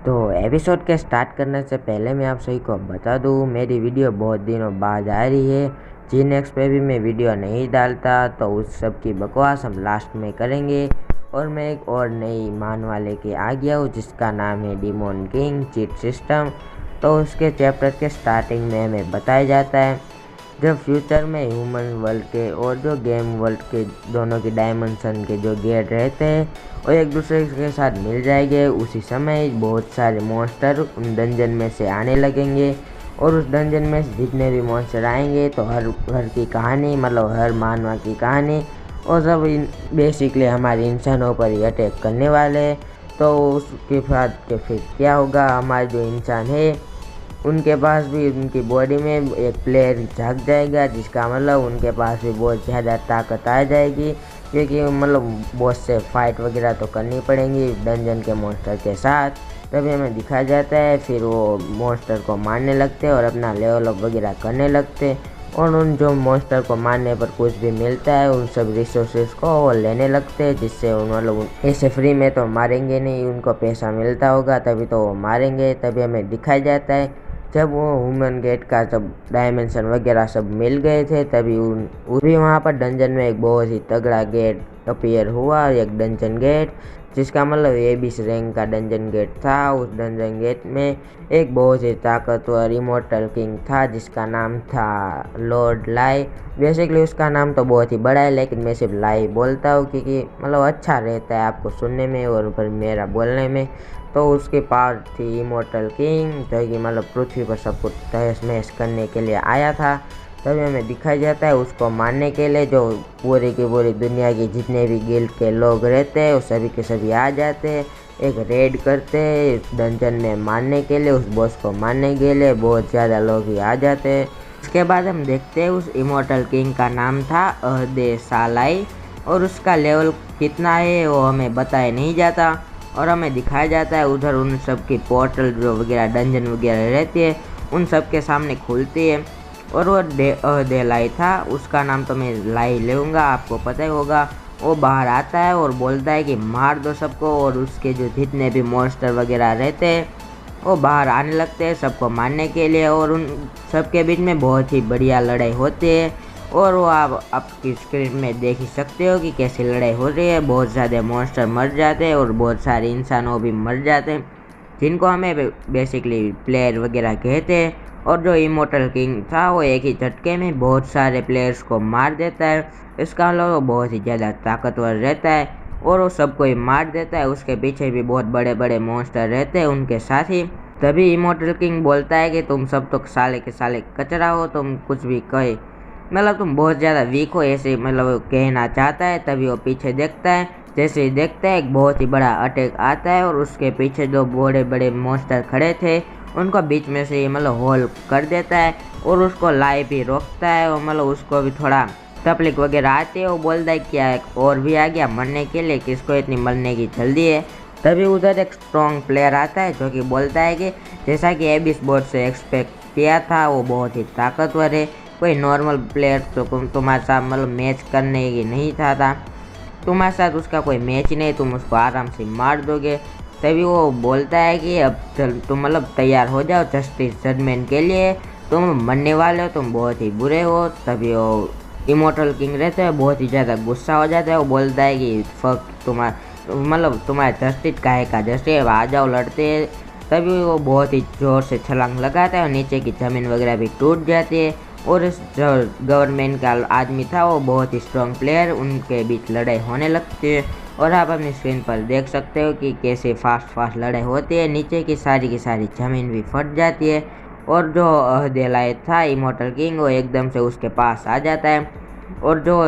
तो एपिसोड के स्टार्ट करने से पहले मैं आप सभी को बता दूं, मेरी वीडियो बहुत दिनों बाद आ रही है। जी नेक्स्ट पे भी मैं वीडियो नहीं डालता, तो उस सब की बकवास हम लास्ट में करेंगे। और मैं एक और नई मानवा लेके आ गया हूँ जिसका नाम है डिमोन किंग चीट सिस्टम। तो उसके चैप्टर के स्टार्टिंग में हमें बताया जाता है जब फ्यूचर में ह्यूमन वर्ल्ड के और जो गेम वर्ल्ड के दोनों की डायमेंशन के जो गेट रहते हैं वो एक दूसरे के साथ मिल जाएंगे। उसी समय बहुत सारे मॉन्स्टर उन डंजन में से आने लगेंगे और उस डंजन में से जितने भी मॉन्स्टर आएंगे तो हर की कहानी, मतलब हर मानवा की कहानी और सब बेसिकली हमारे इंसानों पर ही अटैक करने वाले हैं। तो उसके बाद के फिर क्या होगा, हमारे जो इंसान है उनके पास भी उनकी बॉडी में एक प्लेयर झाँक जाएगा, जिसका मतलब उनके पास भी बहुत ज़्यादा ताकत आ जाएगी, क्योंकि मतलब बॉस से फाइट वगैरह तो करनी पड़ेगी डंजन के मॉन्स्टर के साथ। तभी हमें दिखाया जाता है फिर वो मॉन्स्टर को मारने लगते और अपना लेवल अप वगैरह करने लगते और उन जो मॉन्स्टर को मारने पर कुछ भी मिलता है उन सब रिसोर्सेज को वो लेने लगते हैं, जिससे मतलब ऐसे फ्री में तो मारेंगे नहीं, उनको पैसा मिलता होगा तभी तो वो मारेंगे। तभी हमें दिखाया जाता है जब वो ह्यूमन गेट का सब डायमेंशन वगैरह सब मिल गए थे तभी भी वहाँ पर डंजन में एक बहुत ही तगड़ा गेट अपीयर हुआ, एक डंजन गेट जिसका मतलब एबीसी रैंक का डंजन गेट था। उस डंजन गेट में एक बहुत ही ताकतवर इमोर्टल किंग था जिसका नाम था लॉर्ड लाई। बेसिकली उसका नाम तो बहुत ही बड़ा है लेकिन मैं सिर्फ लाई बोलता हूँ क्योंकि मतलब अच्छा रहता है आपको सुनने में और फिर मेरा बोलने में। तो उसकी पावर थी इमोर्टल किंग, जो कि मतलब पृथ्वी पर सब कुछ तहस नहस करने के लिए आया था। तभी हमें दिखाया जाता है उसको मारने के लिए जो पूरी की पूरी दुनिया की जितने भी गिल्ड के लोग रहते हैं वो सभी के सभी आ जाते हैं, एक रेड करते हैं उस डंजन में मारने के लिए, उस बॉस को मारने के लिए बहुत ज़्यादा लोग ही आ जाते हैं। उसके बाद हम देखते हैं उस इमोर्टल किंग का नाम था अहदे सालाई और उसका लेवल कितना है वो हमें बताया नहीं जाता और हमें दिखाया जाता है उधर उन सब की पोर्टल जो वगैरह डंजन वगैरह रहती है उन सब के सामने खुलती है और वो दे लाई था, उसका नाम तो मैं लाई लूँगा, आपको पता ही होगा। वो बाहर आता है और बोलता है कि मार दो सबको और उसके जो जितने भी मॉन्स्टर वगैरह रहते हैं वो बाहर आने लगते हैं सबको मारने के लिए और उन सबके बीच में बहुत ही बढ़िया लड़ाई होती है और वो आप आपकी स्क्रीन में देख ही सकते हो कि कैसी लड़ाई हो रही है। बहुत ज़्यादा मॉन्स्टर मर जाते हैं और बहुत सारे इंसानों भी मर जाते हैं जिनको हमें बेसिकली प्लेयर वगैरह कहते हैं। और जो इमोर्टल किंग था वो एक ही झटके में बहुत सारे प्लेयर्स को मार देता है, इसका मतलब वो बहुत ही ज़्यादा ताकतवर रहता है और वो सबको ही मार देता है। उसके पीछे भी बहुत बड़े बड़े मॉन्स्टर रहते हैं उनके साथ ही। तभी इमोर्टल किंग बोलता है कि तुम सब तो साले के साले कचरा हो, तुम कुछ भी कहे मतलब तुम बहुत ज़्यादा वीक हो, ऐसे मतलब कहना चाहता है। तभी वो पीछे देखता है, जैसे ही देखता है एक बहुत ही बड़ा अटैक आता है और उसके पीछे जो बड़े बड़े मॉन्स्टर खड़े थे उनको बीच में से मतलब होल कर देता है और उसको लाई भी रोकता है और मतलब उसको भी थोड़ा तकलीफ वगैरह आती है। वो बोलता है क्या एक और भी आ गया मरने के लिए, किसको इतनी मरने की जल्दी है। तभी उधर एक स्ट्रॉन्ग प्लेयर आता है जो कि बोलता है कि जैसा कि एबिस बोर्ड से एक्सपेक्ट किया था वो बहुत ही ताकतवर है, कोई नॉर्मल प्लेयर तो तुम्हारे साथ मतलब मैच करने की नहीं था, तुम्हारे साथ उसका कोई मैच नहीं, तुम उसको आराम से मार दोगे। तभी वो बोलता है कि अब चल तुम मतलब तैयार हो जाओ जस्टिस जजमेंट के लिए, तुम मरने वाले हो, तुम बहुत ही बुरे हो। तभी वो इमोर्टल किंग रहते हैं बहुत ही ज़्यादा गुस्सा हो जाता है, वो बोलता है कि फक तुम्हारा जस्टिस काहे का जस्टिस, आ जाओ लड़ते। तभी वो बहुत ही ज़ोर से छलांग लगाता है और नीचे की ज़मीन वगैरह भी टूट जाती है और इस जो गवर्नमेंट का आदमी था वो बहुत ही स्ट्रॉन्ग प्लेयर, उनके बीच लड़ाई होने लगती है और आप अपनी स्क्रीन पर देख सकते हो कि कैसे फास्ट लड़ाई होती है, नीचे की सारी ज़मीन भी फट जाती है और जो अहदेलाई था इमोर्टल किंग वो एकदम से उसके पास आ जाता है और जो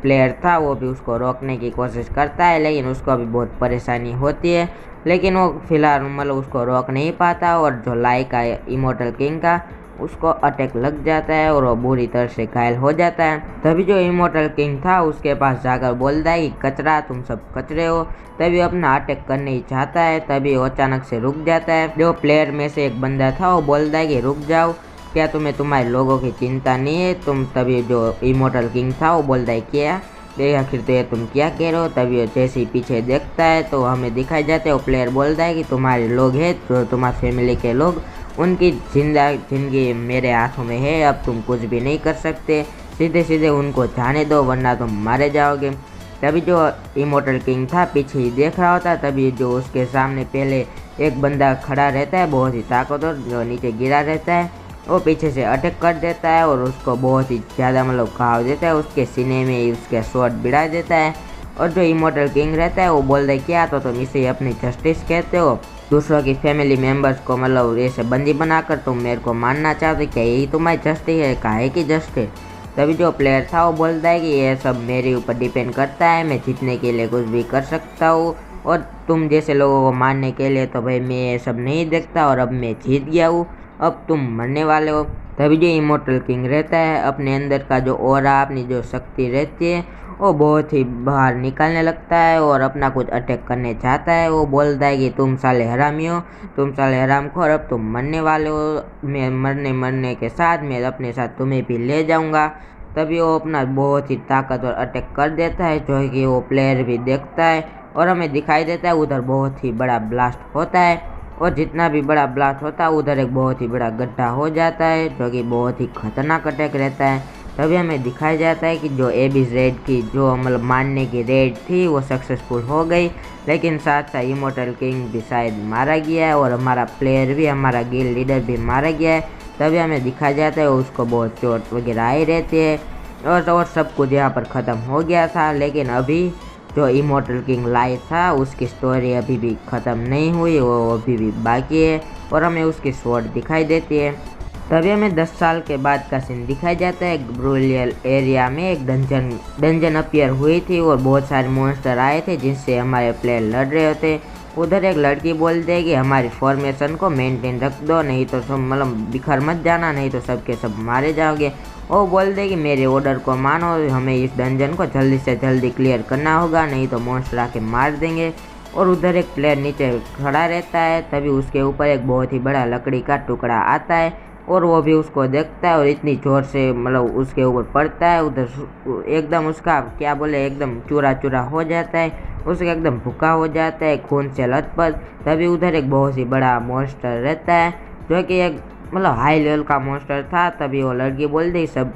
प्लेयर था वो भी उसको रोकने की कोशिश करता है लेकिन उसको भी बहुत परेशानी होती है, लेकिन वो फिलहाल मतलब उसको रोक नहीं पाता और जो लाई का इमोर्टल किंग का उसको अटैक लग जाता है और वो बुरी तरह से घायल हो जाता है। तभी जो इमोर्टल किंग था उसके पास जाकर बोलता है कि कचरा, तुम सब कचरे हो। तभी अपना अटैक करने ही चाहता है, तभी वो अचानक से रुक जाता है। जो प्लेयर में से एक बंदा था वो बोलता है कि रुक जाओ, क्या तुम्हें तुम्हारे लोगों की चिंता नहीं है तुम। तभी जो इमोर्टल किंग था वो बोलता है क्या देख आखिर तो ये तुम क्या कह रहे हो। तभी वो जैसे ही पीछे देखता है तो हमें दिखाई जाते हैं, वो प्लेयर बोलता है कि तुम्हारे लोग हैं जो तुम्हारी फैमिली के लोग, उनकी जिंदगी मेरे हाथों में है, अब तुम कुछ भी नहीं कर सकते, सीधे सीधे उनको जाने दो वरना तुम मारे जाओगे। तभी जो इमोर्टल किंग था पीछे ही देख रहा होता है, तभी जो उसके सामने पहले एक बंदा खड़ा रहता है बहुत ही ताकतवर जो नीचे गिरा रहता है, वो पीछे से अटैक कर देता है और उसको बहुत ही ज़्यादा मतलब घाव देता है, उसके सीने में ही उसके स्वॉर्ड भिड़ा देता है। और जो इमोर्टल किंग रहता है वो बोलता है क्या तो तुम इसे अपनी जस्टिस कहते हो, दूसरों की फैमिली मेम्बर्स को मतलब ऐसे बंदी बनाकर तुम मेरे को मारना चाहते, क्या यही तुम्हारी जस्टिस है, काहे की जस्टिस। तभी जो प्लेयर था वो बोलता है कि ये सब मेरे ऊपर डिपेंड करता है, मैं जीतने के लिए कुछ भी कर सकता हूँ, और तुम जैसे लोगों को मारने के लिए तो भाई मैं ये सब नहीं देखता, और अब मैं जीत गया हूँ, अब तुम मरने वाले हो। तभी जो इमोर्टल किंग रहता है अपने अंदर का जो ऑरा, अपनी जो शक्ति रहती है वो बहुत ही बाहर निकालने लगता है और अपना कुछ अटैक करने चाहता है। वो बोलता है कि तुम साले हरामी हो, तुम साले हरामखोर, अब तुम मरने वाले हो, मैं मरने के साथ मैं अपने साथ तुम्हें भी ले जाऊंगा। तभी वो अपना बहुत ही ताकतवर अटैक कर देता है जो कि वो प्लेयर भी देखता है और हमें दिखाई देता है उधर बहुत ही बड़ा ब्लास्ट होता है, और जितना भी बड़ा ब्लास्ट होता है उधर एक बहुत ही बड़ा गड्ढा हो जाता है जो कि बहुत ही खतरनाक अटैक रहता है। तभी हमें दिखाया जाता है कि जो एबिस रेड की जो मतलब मारने की रेड थी वो सक्सेसफुल हो गई, लेकिन साथ साथ इमोर्टल किंग भी शायद मारा गया है और हमारा प्लेयर भी, हमारा गिल्ड लीडर भी मारा गया है। तभी हमें दिखाया जाता है उसको बहुत चोट वगैरह आई रहती है और सब कुछ यहाँ पर ख़त्म हो गया था। लेकिन अभी जो इमोर्टल किंग लाइव था उसकी स्टोरी अभी भी ख़त्म नहीं हुई, वो अभी भी बाकी है और हमें उसकी स्वॉर्ड दिखाई देती है। तभी हमें 10 साल के बाद का सीन दिखाया जाता है। ब्रूलियल एरिया में एक डंजन अपीयर हुई थी और बहुत सारे मॉन्स्टर आए थे जिनसे हमारे प्लेयर लड़ रहे होते। उधर एक लड़की बोलती है कि हमारी फॉर्मेशन को मेंटेन रख दो, नहीं तो सब मतलब बिखर मत जाना, नहीं तो सबके सब मारे जाओगे। वो बोलते कि मेरे ऑर्डर को मानो, हमें इस डंजन को जल्दी से जल्दी क्लियर करना होगा, नहीं तो मॉन्स्टर आके मार देंगे। और उधर एक प्लेयर नीचे खड़ा रहता है, तभी उसके ऊपर एक बहुत ही बड़ा लकड़ी का टुकड़ा आता है और वो भी उसको देखता है और इतनी जोर से मतलब उसके ऊपर पड़ता है, उधर एकदम उसका क्या बोले एकदम चूरा चूरा हो जाता है, उसका एकदम भूखा हो जाता है, खून से लथपथ। तभी उधर एक बहुत ही बड़ा मॉन्स्टर रहता है जो कि एक मतलब हाई लेवल का मॉन्स्टर था। तभी वो लड़की बोल दी सब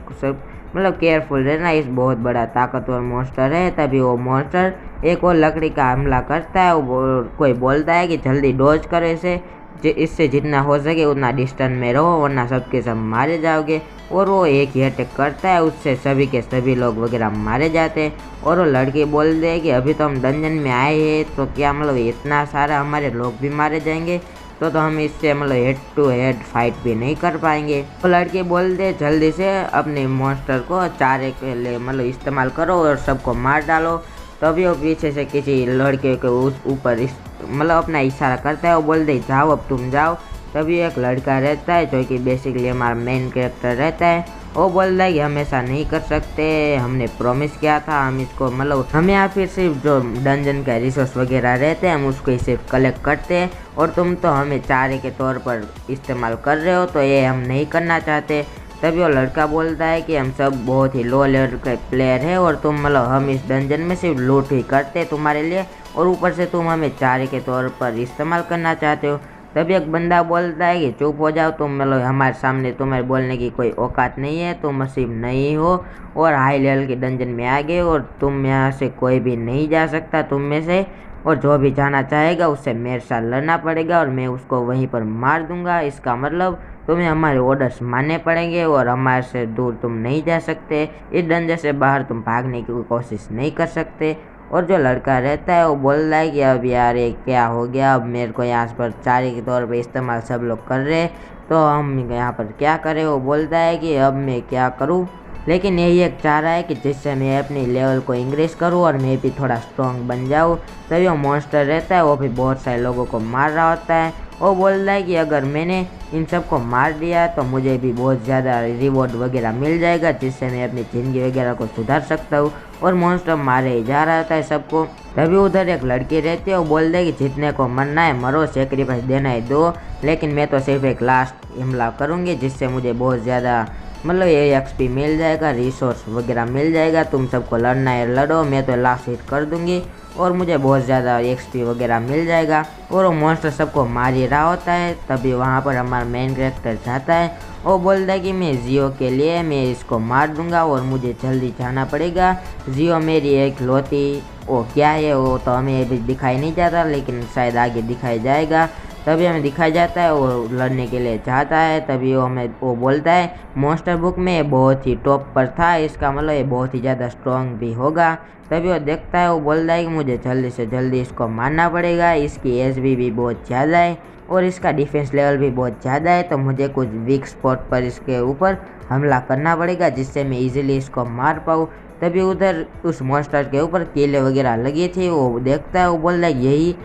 मतलब केयरफुल रहना, इस बहुत बड़ा ताकतवर मॉन्स्टर है। तभी वो मॉन्स्टर एक और लकड़ी का हमला करता है, वो कोई बोलता है कि जल्दी डॉज करो इसे, इससे जितना हो सके उतना डिस्टेंस में रहो वरना सबके सब मारे जाओगे। और वो एक ही अटैक करता है, उससे सभी के सभी लोग वगैरह मारे जाते हैं। और वो लड़की बोल दे कि अभी तो हम डंजन में आए हैं तो क्या मतलब इतना सारा हमारे लोग भी मारे जाएंगे, तो हम इससे मतलब हेड टू हेड फाइट भी नहीं कर पाएंगे। तो लड़के बोल दे जल्दी से अपने मॉन्स्टर को चारे के लिए मतलब इस्तेमाल करो और सबको मार डालो। तभी वो पीछे से किसी लड़के के ऊपर मतलब अपना इशारा करता है, वो बोल दे जाओ अब तुम जाओ। तभी एक लड़का रहता है जो कि बेसिकली हमारा मेन कैरेक्टर रहता है, वो बोलता है कि हम ऐसा नहीं कर सकते, हमने प्रॉमिस किया था, हम इसको मतलब हम यहाँ फिर सिर्फ जो डंजन का रिसोर्स वगैरह रहते हैं हम उसको सिर्फ कलेक्ट करते हैं और तुम तो हमें चारे के तौर पर इस्तेमाल कर रहे हो, तो ये हम नहीं करना चाहते। तभी वो लड़का बोलता है कि हम सब बहुत ही लो लेवल के प्लेयर है और तुम मतलब हम इस डंजन में सिर्फ लूट ही करते हैं तुम्हारे लिए, और ऊपर से तुम हमें चारे के तौर पर इस्तेमाल करना चाहते हो। तभी एक बंदा बोलता है कि चुप हो जाओ, तुम मतलब हमारे सामने तुम्हारे बोलने की कोई औकात नहीं है, तुम नसीब नहीं हो और हाई लेवल के डंजन में आ गए और तुम यहाँ से कोई भी नहीं जा सकता तुम में से, और जो भी जाना चाहेगा उससे मेरे साथ लड़ना पड़ेगा और मैं उसको वहीं पर मार दूंगा। इसका मतलब तुम्हें हमारे ऑर्डर्स मानने पड़ेंगे और हमारे से दूर तुम नहीं जा सकते, इस डंजन से बाहर तुम भागने की कोशिश नहीं कर सकते। और जो लड़का रहता है वो बोल रहा है कि अब यार ये क्या हो गया, अब मेरे को यहाँ पर चारे के तौर पर इस्तेमाल सब लोग कर रहे हैं तो हम यहाँ पर क्या करें। वो बोलता है कि अब मैं क्या करूँ, लेकिन यही एक चाह रहा है कि जिससे मैं अपनी लेवल को इंक्रीज करूँ और मैं भी थोड़ा स्ट्रॉन्ग बन जाऊँ। तभी वो मॉन्स्टर रहता है वो भी बहुत सारे लोगों को मार रहा होता है, वो बोल रहा है कि अगर मैंने इन सबको मार दिया तो मुझे भी बहुत ज़्यादा रिवॉर्ड वगैरह मिल जाएगा जिससे मैं अपनी ज़िंदगी वगैरह को सुधार सकता हूँ, और मॉन्स्टर मारे ही जा रहा था सबको। तभी उधर एक लड़की रहती है वो बोल दे कि जितने को मरना है मरो, सेक्रीफाइस देना है दो, लेकिन मैं तो सिर्फ एक लास्ट हमला करूँगी जिससे मुझे बहुत ज़्यादा मतलब ये एक्सपी मिल जाएगा, रिसोर्स वगैरह मिल जाएगा। तुम सबको लड़ना है लड़ो, मैं तो लास्ट हिट कर दूंगी और मुझे बहुत ज़्यादा एक्सपी वगैरह मिल जाएगा। और वो मॉन्स्टर सबको मार ही रहा होता है, तभी वहाँ पर हमारा मेन कैरेक्टर जाता है। वो बोलता है कि मैं जियो के लिए मैं इसको मार दूंगा और मुझे जल्दी जाना पड़ेगा। जियो मेरी एक लौती, वो क्या है वो तो हमें अभी दिखाई नहीं जाता, लेकिन शायद आगे दिखाई जाएगा। तभी हमें दिखाया जाता है वो लड़ने के लिए चाहता है। तभी वो बोलता है मॉन्स्टर बुक में बहुत ही टॉप पर था, इसका मतलब ये बहुत ही ज़्यादा स्ट्रॉन्ग भी होगा। तभी वो देखता है, वो बोलता है कि मुझे जल्दी से जल्दी इसको मारना पड़ेगा, इसकी एचपी भी बहुत ज़्यादा है और इसका डिफेंस लेवल भी बहुत ज़्यादा है, तो मुझे कुछ वीक स्पॉट पर इसके ऊपर हमला करना पड़ेगा जिससे मैं इजीली इसको मार पाऊँ। तभी उधर उस मॉन्स्टर के ऊपर कीले वगैरह लगी थी, वो देखता है, वो बोल रहा है यही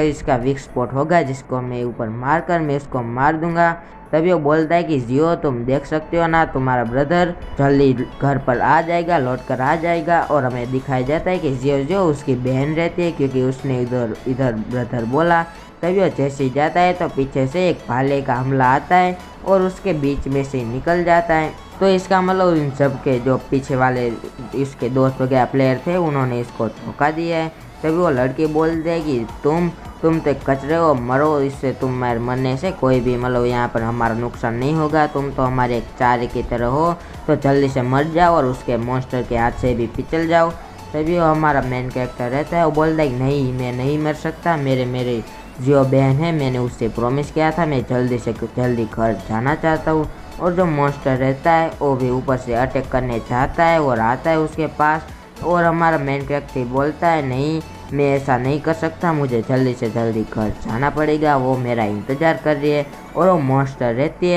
इसका वीक स्पॉट होगा जिसको मैं ऊपर मार कर मैं उसको मार दूंगा। तभी वो बोलता है कि जियो तुम देख सकते हो ना, तुम्हारा ब्रदर जल्दी घर पर आ जाएगा, लौट कर आ जाएगा। और हमें दिखाया जाता है कि जियो जो उसकी बहन रहती है, क्योंकि उसने इधर ब्रदर बोला। तभी वो जैसे ही जाता है तो पीछे से एक भाले का हमला आता है और उसके बीच में से निकल जाता है। तो इसका मतलब इन सब के जो पीछे वाले इसके दोस्त वगैरह प्लेयर थे उन्होंने इसको धोखा दिया है। तभी वो लड़की बोलती है कि तुम तो कचरे हो, मरो, इससे तुम्हारे मरने से कोई भी मतलब यहाँ पर हमारा नुकसान नहीं होगा, तुम तो हमारे एक चारे की तरह हो, तो जल्दी से मर जाओ और उसके मॉन्स्टर के हाथ से भी पिचल जाओ। तभी वो हमारा मेन कैरेक्टर रहता है, वो बोलता है कि नहीं मैं नहीं मर सकता, मेरे जियो बहन है, मैंने उससे प्रॉमिस किया था, मैं जल्दी से जल्दी घर जाना चाहता हूँ। और जो मॉन्स्टर रहता है वो भी ऊपर से अटैक करने चाहता है और आता है उसके पास। और हमारा मेन कैरेक्टर बोलता है नहीं मैं ऐसा नहीं कर सकता, मुझे जल्दी से जल्दी घर जाना पड़ेगा, वो मेरा इंतज़ार कर रही है। और वो मॉन्स्टर रहती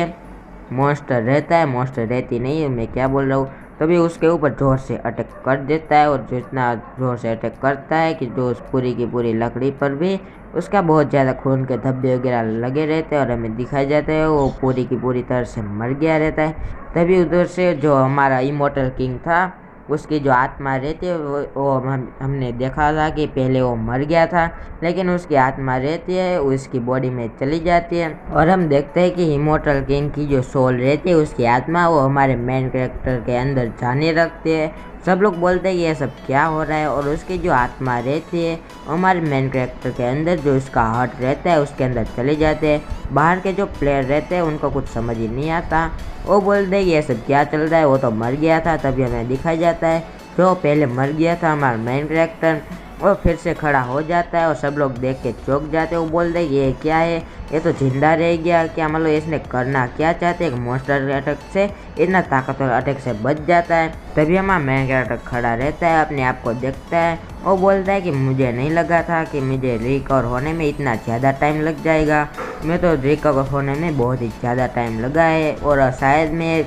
नहीं है, मैं क्या बोल रहा हूँ। तभी उसके ऊपर जोर से अटैक कर देता है और जितना जोर से अटैक करता है कि जो उस पूरी की पूरी लकड़ी पर भी उसका बहुत ज़्यादा खून के धब्बे वगैरह लगे रहते हैं और हमें दिखाई जाता है वो पूरी की पूरी तरह से मर गया रहता है। तभी उधर से जो हमारा इमॉर्टल किंग था उसकी जो आत्मा रहती है वो हमने देखा था कि पहले वो मर गया था, लेकिन उसकी आत्मा रहती है उसकी बॉडी में चली जाती है। और हम देखते हैं कि इमॉर्टल किंग की जो सोल रहती है उसकी आत्मा वो हमारे मेन कैरेक्टर के अंदर जाने रखती है। सब लोग बोलते हैं कि ये सब क्या हो रहा है, और उसकी जो आत्मा रहती है हमारे मेन कैरेक्टर के अंदर जो उसका हार्ट रहता है उसके अंदर चले जाते हैं। बाहर के जो प्लेयर रहते हैं उनको कुछ समझ ही नहीं आता, वो बोलते हैं कि ये सब क्या चल रहा है, वो तो मर गया था। तभी हमें दिखाया जाता है जो पहले मर गया था हमारा मेन कैरेक्टर वो फिर से खड़ा हो जाता है और सब लोग देख के चौंक जाते हैं। वो बोलते हैं ये क्या है, ये तो जिंदा रह गया क्या, मतलब इसने करना क्या चाहते हैं, मॉन्स्टर अटैक से इतना ताकतवर अटैक से बच जाता है। तभी हमारा मेन कैरेक्टर खड़ा रहता है, अपने आप को देखता है, वो बोलता है कि मुझे नहीं लगा था कि मुझे रिकवर होने में इतना ज़्यादा टाइम लग जाएगा, मैं तो रिकवर होने में बहुत ही ज़्यादा टाइम लगा है और शायद मैं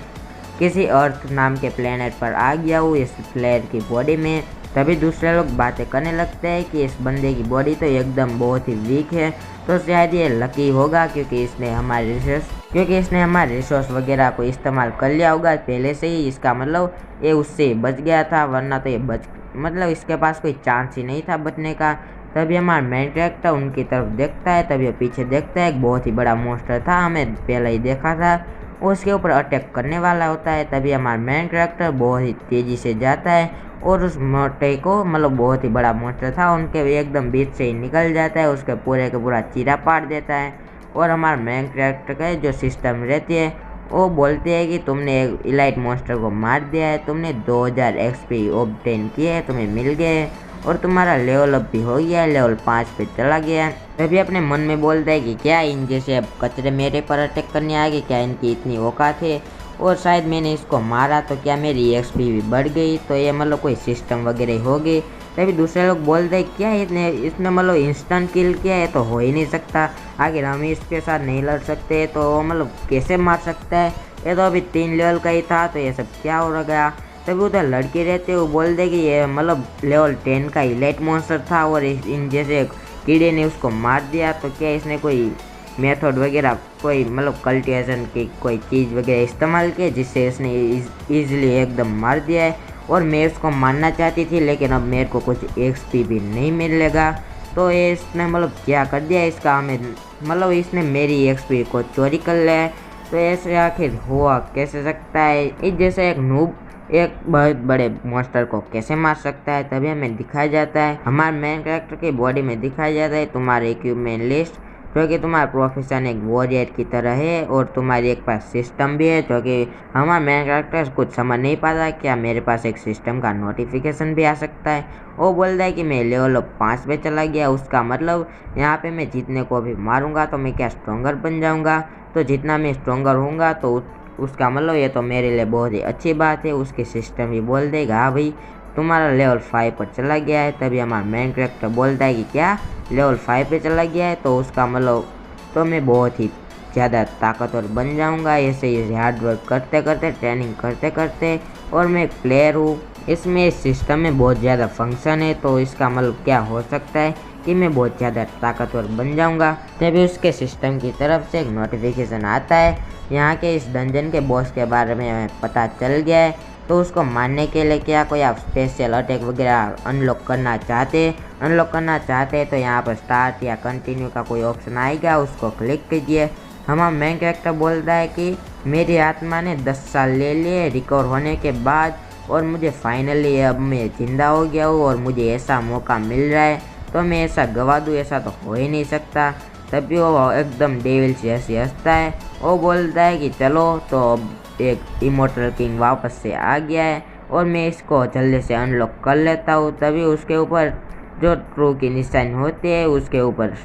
किसी अर्थ नाम के प्लेनेट पर आ गया हूँ इस प्लेयर की बॉडी में। तभी दूसरे लोग बातें करने लगते हैं कि इस बंदे की बॉडी तो एकदम बहुत ही वीक है, तो शायद ये लकी होगा क्योंकि इसने हमारे रिसोर्स वगैरह को इस्तेमाल कर लिया होगा पहले से ही, इसका मतलब ये उससे बच गया था, वरना तो ये मतलब इसके पास कोई चांस ही नहीं था बचने का। तभी हमारा मेन कैरेक्टर उनकी तरफ देखता है, तभी पीछे देखता है एक बहुत ही बड़ा मॉन्स्टर था, हमें पहले ही देखा था, उसके ऊपर अटैक करने वाला होता है। तभी हमारा मेन कैरेक्टर बहुत ही तेज़ी से जाता है और उस मोटे को मतलब बहुत ही बड़ा मॉन्स्टर था उनके एकदम बीच से ही निकल जाता है, उसके पूरे का पूरा चीरा पाड़ देता है। और हमारा मेन कैरेक्टर का जो सिस्टम रहती है वो बोलते हैं कि तुमने एक इलाइट मॉन्स्टर को मार दिया है, तुमने 2000 एक्सपी ऑब्टेन किए हैं, तुम्हें मिल गए और तुम्हारा लेवल अप भी हो गया है, लेवल 5 पे चला गया है। तभी अपने मन में बोलता है कि क्या इन जैसे अब कचरे मेरे पर अटैक करने आ गए, क्या इनकी इतनी औकात है, और शायद मैंने इसको मारा तो क्या मेरी एक्सपी भी बढ़ गई, तो ये मतलब कोई सिस्टम वगैरह होगी। तभी दूसरे लोग बोलते हैं क्या इसने मतलब इंस्टेंट किल किया है, तो हो ही नहीं सकता, आखिर हम इसके साथ नहीं लड़ सकते, तो मतलब कैसे मार सकता है, ये तो अभी 3 लेवल का ही था, तो ये सब क्या हो गया। तभी उधर लड़के रहते वो बोलते कि ये मतलब लेवल 10 का इलाइट मॉन्स्टर था और इन जैसे कीड़े ने उसको मार दिया, तो क्या इसने कोई मेथड वगैरह कोई मतलब कल्टिवेशन की कोई चीज़ वगैरह इस्तेमाल की जिससे इसने ईजिली एकदम मार दिया है। और मैं उसको मारना चाहती थी लेकिन अब मेरे को कुछ एक्सपी भी नहीं मिलेगा, तो ये इसने मतलब क्या कर दिया इसका हमें मतलब इसने मेरी एक्सपी को चोरी कर लिया है। तो ऐसे आखिर हुआ कैसे सकता है? इस जैसे एक नूब एक बहुत बड़े मॉन्स्टर को कैसे मार सकता है? तभी हमें दिखाया जाता है, हमारे मेन कैरेक्टर की बॉडी में दिखाया जाता है तुम्हारे इक्विपमेंट लिस्ट, जो कि तुम्हारा प्रोफेशन एक वॉरियर की तरह है और तुम्हारी एक पास सिस्टम भी है, जो कि हमारा मेन कैरेक्टर कुछ समझ नहीं पाता क्या मेरे पास एक सिस्टम का नोटिफिकेशन भी आ सकता है। वो बोलता है कि मैं लेवल 5 पे चला गया, उसका मतलब यहाँ पे मैं जितने को भी मारूंगा तो मैं क्या स्ट्रोंगर बन जाऊंगा, तो जितना मैं स्ट्रोंगर होऊंगा तो उसका मतलब ये तो मेरे लिए बहुत ही अच्छी बात है। उसके सिस्टम भी बोल देगा हाँ भाई तुम्हारा लेवल 5 पर चला गया है। तभी हमारा मेन कैरेक्टर बोलता है कि क्या लेवल 5 पे चला गया है, तो उसका मतलब तो मैं बहुत ही ज़्यादा ताकतवर बन जाऊंगा। ऐसे ही हार्ड वर्क करते करते ट्रेनिंग करते करते, और मैं एक प्लेयर हूँ, इसमें इस सिस्टम में बहुत ज़्यादा फंक्शन है, तो इसका मतलब क्या हो सकता है कि मैं बहुत ज़्यादा ताकतवर बन जाऊंगा। तभी उसके सिस्टम की तरफ से एक नोटिफिकेशन आता है, यहाँ के इस डंजन के बॉस के बारे में हमें पता चल गया है, तो उसको मारने के लिए क्या कोई आप स्पेशल अटैक वगैरह अनलॉक करना चाहते हैं तो यहाँ पर स्टार्ट या कंटिन्यू का कोई ऑप्शन आएगा, उसको क्लिक कीजिए। हमारा मेन कैरेक्टर बोलता है कि मेरी आत्मा ने 10 साल ले लिए रिकवर होने के बाद, और मुझे फाइनली अब मैं जिंदा हो गया हूँ और मुझे ऐसा मौका मिल रहा है, तो मैं ऐसा गवा दूँ, ऐसा तो हो ही नहीं सकता। तभी वो एकदम डेविल जैसे हंसता है, वो बोलता है कि चलो तो अब एक इमोर्टल किंग वापस से आ गया है और मैं इसको जल्दी से अनलॉक कर लेता हूँ। तभी उसके ऊपर जो ट्रू की निशानी होती है उसके ऊपर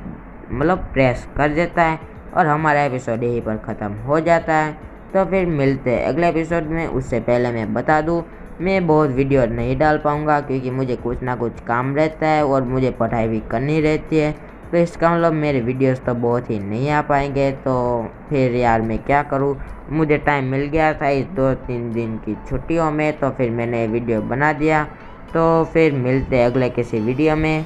मतलब प्रेस कर देता है, और हमारा एपिसोड यहीं पर ख़त्म हो जाता है। तो फिर मिलते हैं अगले एपिसोड में। उससे पहले मैं बता दूँ मैं बहुत वीडियो नहीं डाल पाऊँगा, क्योंकि मुझे कुछ ना कुछ काम रहता है और मुझे पढ़ाई भी करनी रहती है, तो इसका मतलब मेरे वीडियोस तो बहुत ही नहीं आ पाएंगे। तो फिर यार मैं क्या करूँ, मुझे टाइम मिल गया था इस 2-3 दिन की छुट्टियों में, तो फिर मैंने वीडियो बना दिया। तो फिर मिलते हैं अगले किसी वीडियो में।